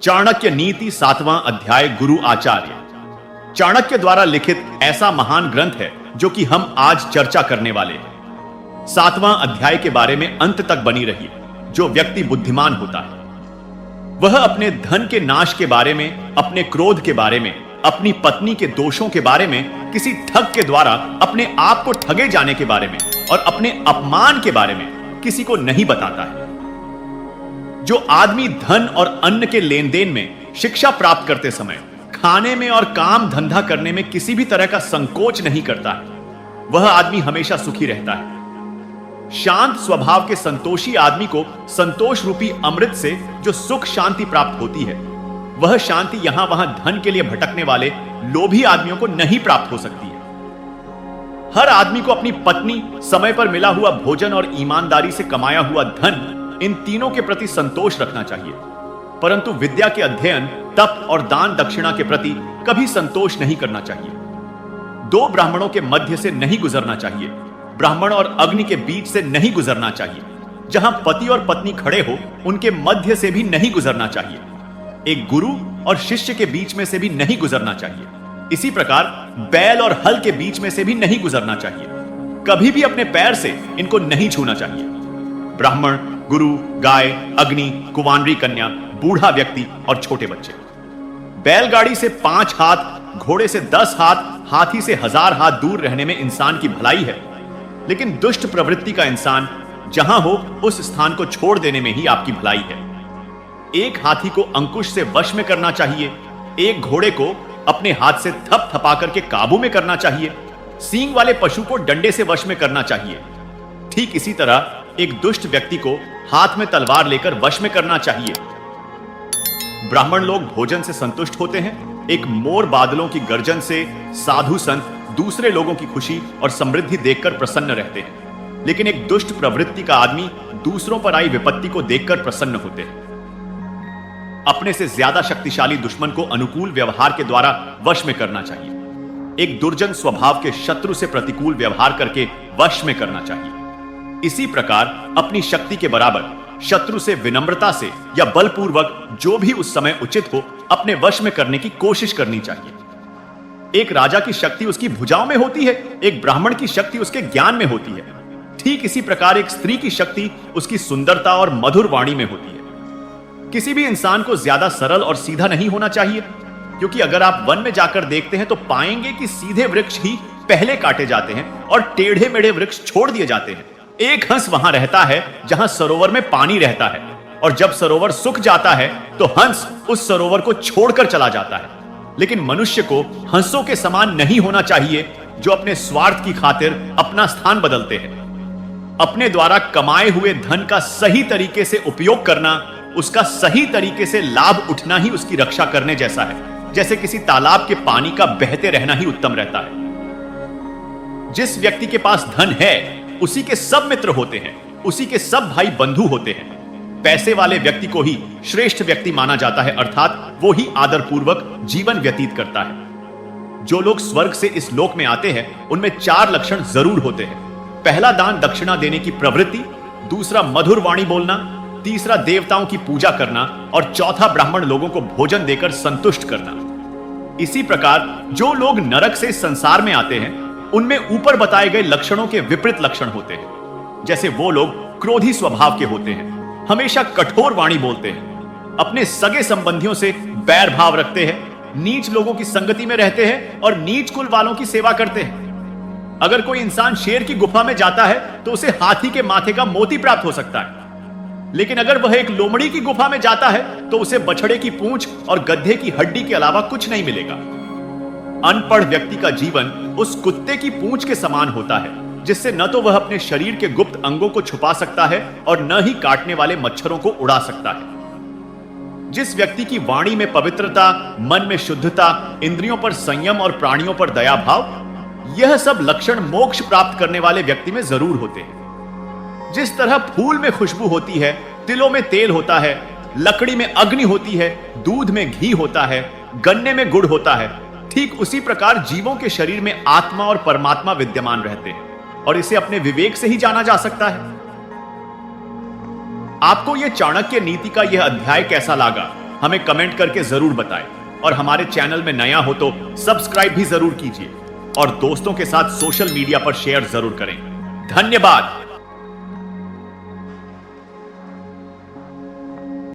चाणक्य नीति 7वां अध्याय गुरु आचार्य। चाणक्य द्वारा लिखित ऐसा महान ग्रंथ है जो कि हम आज चर्चा करने वाले हैं। 7वां अध्याय के बारे में अंत तक बनी रहिए। जो व्यक्ति बुद्धिमान होता है वह अपने धन के नाश के बारे में, अपने क्रोध के बारे में, अपनी पत्नी के दोषों के बारे में, किसी ठग के द्वारा अपने आप को ठगे जाने के बारे में और अपने अपमान के बारे में किसी को नहीं बताता है। जो आदमी धन और अन्न के लेन देन में, शिक्षा प्राप्त करते समय, खाने में और काम धंधा करने में किसी भी तरह का संकोच नहीं करता है, वह आदमी हमेशा सुखी रहता है। शांत स्वभाव के संतोषी आदमी को संतोष रूपी अमृत से जो सुख शांति प्राप्त होती है, वह शांति यहां वहां धन के लिए भटकने वाले लोभी आदमियों को नहीं प्राप्त हो सकती है। हर आदमी को अपनी पत्नी, समय पर मिला हुआ भोजन और ईमानदारी से कमाया हुआ धन, इन तीनों के प्रति संतोष रखना चाहिए, परंतु विद्या के अध्ययन, तप और दान दक्षिणा के प्रति कभी संतोष नहीं करना चाहिए। दो ब्राह्मणों के मध्य से नहीं गुजरना चाहिए, ब्राह्मण और अग्नि के बीच से नहीं गुजरना चाहिए, जहां पति और पत्नी खड़े हो उनके मध्य से भी नहीं गुजरना चाहिए, एक गुरु और शिष्य के बीच में से भी नहीं गुजरना चाहिए। इसी प्रकार बैल और हल के बीच में से भी नहीं गुजरना चाहिए। कभी भी अपने पैर से इनको नहीं छूना चाहिए। ब्राह्मण, गुरु, गाय, अग्नि, कुंवारी कन्या, बूढ़ा व्यक्ति और छोटे बच्चे। बैलगाड़ी से 5 हाथ, घोड़े से 10 हाथ, हाथी से 1000 हाथ दूर रहने में इंसान की भलाई है, लेकिन दुष्ट प्रवृत्ति का इंसान जहां हो उस स्थान को छोड़ देने में ही आपकी भलाई है। एक हाथी को अंकुश से वश में करना चाहिए, एक घोड़े को अपने हाथ से थप थपा करके काबू में करना चाहिए, सींग वाले पशु को डंडे से वश में करना चाहिए। ठीक इसी तरह एक दुष्ट व्यक्ति को हाथ में तलवार लेकर वश में करना चाहिए। ब्राह्मण लोग भोजन से संतुष्ट होते हैं, एक मोर बादलों की गर्जन से साधु संत दूसरे लोगों की खुशी और समृद्धि देखकर प्रसन्न रहते हैं, लेकिन एक दुष्ट प्रवृत्ति का आदमी दूसरों पर आई विपत्ति को देखकर प्रसन्न होते हैं। अपने से ज्यादा शक्तिशाली दुश्मन को अनुकूल व्यवहार के द्वारा वश में करना चाहिए, एक दुर्जन स्वभाव के शत्रु से प्रतिकूल व्यवहार करके वश में करना चाहिए। इसी प्रकार अपनी शक्ति के बराबर शत्रु से विनम्रता से या बलपूर्वक जो भी उस समय उचित हो अपने वश में करने की कोशिश करनी चाहिए। एक राजा की शक्ति उसकी भुजाओं में होती है, एक ब्राह्मण की शक्ति उसके ज्ञान में होती है। ठीक इसी प्रकार एक स्त्री की शक्ति उसकी सुंदरता और मधुर वाणी में होती है। किसी भी इंसान को ज्यादा सरल और सीधा नहीं होना चाहिए, क्योंकि अगर आप वन में जाकर देखते हैं तो पाएंगे कि सीधे वृक्ष ही पहले काटे जाते हैं और टेढ़े मेढ़े वृक्ष छोड़ दिए जाते हैं। एक हंस वहां रहता है जहां सरोवर में पानी रहता है, और जब सरोवर सूख जाता है तो हंस उस सरोवर को छोड़कर चला जाता है। लेकिन मनुष्य को हंसों के समान नहीं होना चाहिए, जो अपने स्वार्थ की खातिर अपना स्थान बदलते हैं। अपने द्वारा कमाए हुए धन का सही तरीके से उपयोग करना, उसका सही तरीके से लाभ उठना ही उसकी रक्षा करने जैसा है, जैसे किसी तालाब के पानी का बहते रहना ही उत्तम रहता है। जिस व्यक्ति के पास धन है उसी के सब मित्र होते हैं, उसी के सब भाई बंधु होते हैं। पैसे वाले व्यक्ति को ही श्रेष्ठ व्यक्ति माना जाता है, अर्थात वो ही आदरपूर्वक जीवन व्यतीत करता है। जो लोग स्वर्ग से इस लोक में आते हैं उनमें 4 लक्षण जरूर होते हैं। पहला, दान दक्षिणा देने की प्रवृत्ति, दूसरा मधुर वाणी बोलना, तीसरा देवताओं की पूजा करना, और चौथा ब्राह्मण लोगों को भोजन देकर संतुष्ट करना। इसी प्रकार जो लोग नरक से संसार में आते हैं उनमें ऊपर बताए गए लक्षणों के विपरीत लक्षण होते हैं। जैसे वो लोग क्रोधी स्वभाव के होते हैं, हमेशा कठोर वाणी बोलते हैं, अपने सगे संबंधियों से बैर भाव रखते हैं, नीच लोगों की संगति में रहते हैं और नीच कुल वालों की सेवा करते हैं। अगर कोई इंसान शेर की गुफा में जाता है तो उसे हाथी के माथे का मोती प्राप्त हो सकता है, लेकिन अगर वह एक लोमड़ी की गुफा में जाता है तो उसे बछड़े की पूंछ और गधे की हड्डी के अलावा कुछ नहीं मिलेगा। अनपढ़ व्यक्ति का जीवन उस कुत्ते की पूंछ के समान होता है, जिससे न तो वह अपने शरीर के गुप्त अंगों को छुपा सकता है और न ही काटने वाले मच्छरों को उड़ा सकता है। जिस व्यक्ति की वाणी में पवित्रता, मन में शुद्धता, इंद्रियों पर संयम और प्राणियों पर दया भाव, यह सब लक्षण मोक्ष प्राप्त करने वाले व्यक्ति में जरूर होते हैं। जिस तरह फूल में खुशबू होती है, तिलों में तेल होता है, लकड़ी में अग्नि होती है, दूध में घी होता है, गन्ने में गुड़ होता है, ठीक उसी प्रकार जीवों के शरीर में आत्मा और परमात्मा विद्यमान रहते हैं, और इसे अपने विवेक से ही जाना जा सकता है। आपको यह चाणक्य नीति का यह अध्याय कैसा लगा हमें कमेंट करके जरूर बताएं और हमारे चैनल में नया हो तो सब्सक्राइब भी जरूर कीजिए और दोस्तों के साथ सोशल मीडिया पर शेयर जरूर करें। धन्यवाद।